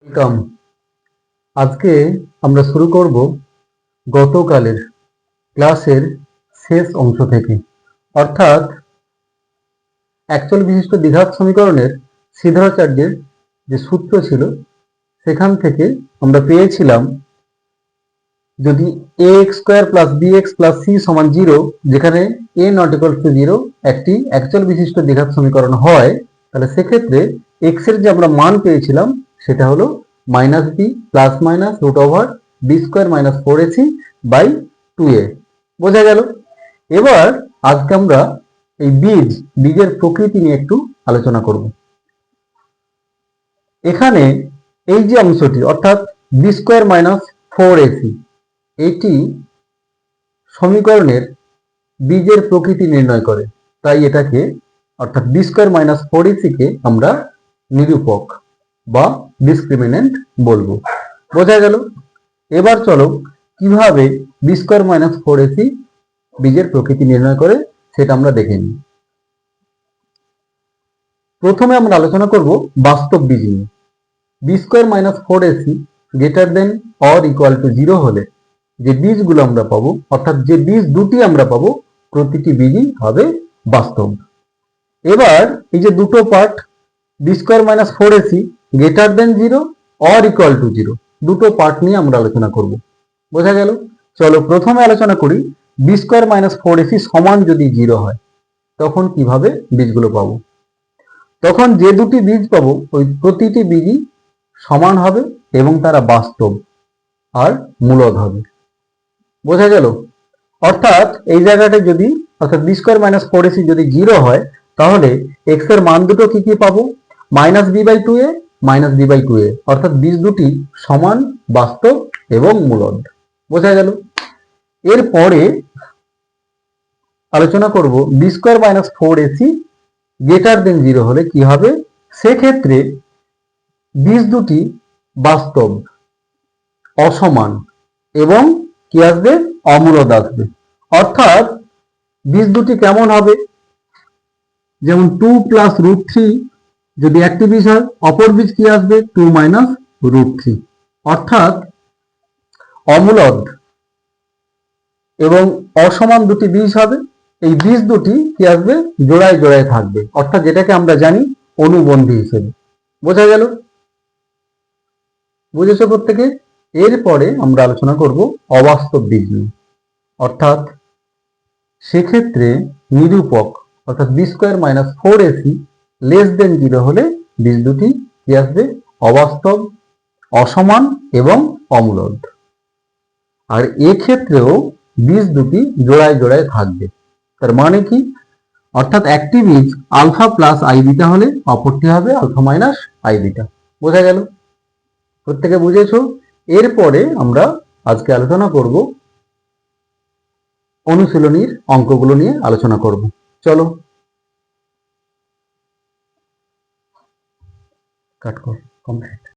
Welcome. আজকে আমরা শুরু করব গতকালের ক্লাসের শেষ অংশ থেকে, অর্থাৎ একচল বিশিষ্ট দ্বিঘাত সমীকরণের সিদ্ধাচার্যের যে সূত্র ছিল সেখান থেকে আমরা পেয়েছিলাম যদি ax² + bx + c = 0, যেখানে a ≠ 0 একটি একচল বিশিষ্ট দ্বিঘাত সমীকরণ হয়, তাহলে সেক্ষেত্রে x এর যে আমরা মান পেয়েছিলাম সেটা হলো -b ± √b² - 4ac/2a। বোঝা গেল? এবার আজকে আমরা এই বীজের প্রকৃতি নিয়ে একটু আলোচনা করব। এখানে এই যে অংশটি অর্থাৎ b² - 4ac, এটি সমীকরণের বীজের প্রকৃতি নির্ণয় করে, তাই এটাকে অর্থাৎ b² - 4ac কে আমরা নিরূপক বা ডিসক্রিমিন্যান্ট বলবো। বোঝা গেল? এবার চলো কিভাবে b² - 4ac বীজের প্রকৃতি নির্ণয় করে সেটা আমরা দেখে নিই। প্রথমে আমরা আলোচনা করব বাস্তব বীজ নিয়ে। b² - 4ac > 0 হলে যে বীজগুলো আমরা পাবো, অর্থাৎ যে বীজ দুটি আমরা পাবো, প্রতিটি বীজই হবে বাস্তব। এবার এই যে দুটো পার্ট b² - 4ac > 0 > 0, দুটো পার্ট নিয়ে আমরা আলোচনা করব। বোঝা গেল? চলো প্রথমে আলোচনা করি b² - 4ac সমান যদি 0 হয় তখন কিভাবে বীজগুলো পাবো। তখন যে দুটি বীজ পাবো ওই প্রতিটি বীজই সমান হবে এবং তারা বাস্তব আর মূলদ হবে। বোঝা গেল? অর্থাৎ এই জায়গাটা যদি অর্থাৎ b² - 4ac যদি 0 হয় তাহলে x এর মান দুটো কি কি পাবো? -b/2a -b/2a, অর্থাৎ বীজ দুটি সমান, বাস্তব এবং মূলদ। বোঝা গেল? এরপরে আলোচনা করব b² - 4ac > 0 হলে কি হবে। সেক্ষেত্রে বীজ দুটি বাস্তব, অসমান এবং কি আসবে? অমূলদ আসবে। অর্থাৎ বীজ দুটি কেমন হবে? যেমন 2 + √3 যদি একটি বীজ হয়, অপর বীজ কি আসবে? 2 - √3। অর্থাৎ অমূলদ এবং অসমান দুটি বীজ হবে। এই বীজ দুটি কি আসবে? জোড়ায় জোড়ায় থাকবে, অর্থাৎ যেটাকে আমরা জানি অনুবন্ধী হিসেবে। বোঝা গেল? বুঝেছো প্রত্যেকে? এরপরে আমরা আলোচনা করব অবাস্তব বীজ নিয়ে, অর্থাৎ সেক্ষেত্রে নিরূপক অর্থাৎ b² - 4ac <> 0 হলে বীজ দুটি কি আসবে? অবাস্তব, অসমান এবং অমূলদ। আর এক্ষেত্রেও বীজ দুটি জোড়ায় জোড়ায় থাকবে। তার মানে কি? অর্থাৎ একটি বীজ আলফা প্লাস আই বিটা হলে অপরটি হবে আলফা মাইনাস আই বিটা। বোঝা গেল? প্রত্যেকে বুঝেছো? এরপরে আমরা আজকে আলোচনা করব অনুশীলনীর অঙ্কগুলো নিয়ে আলোচনা করব। চলো কাট কর, কমপ্লিট।